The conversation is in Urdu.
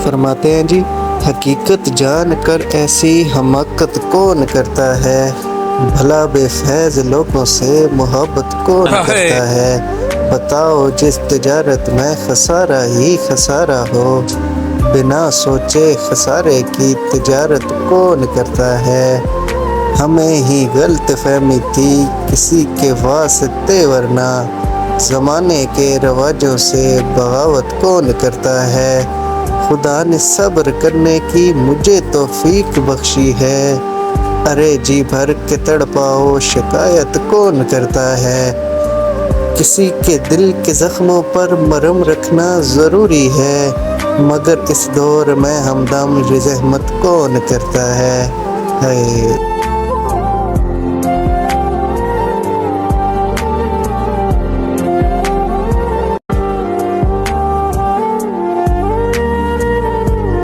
فرماتے ہیں جی، حقیقت جان کر ایسی حماقت کون کرتا ہے، بھلا بے فیض لوگوں سے محبت کون کرتا ہے، بتاؤ جس تجارت میں خسارہ ہی خسارہ ہو، بنا سوچے خسارے کی تجارت کون کرتا ہے، ہمیں ہی غلط فہمی تھی کسی کے واسطے ورنہ زمانے کے رواجوں سے بغاوت کون کرتا ہے، خدا نے صبر کرنے کی مجھے توفیق بخشی ہے، ارے جی بھر کے تڑپاؤ شکایت کون کرتا ہے، کسی کے دل کے زخموں پر مرہم رکھنا ضروری ہے، مگر اس دور میں ہمدم رحمت کون کرتا ہے۔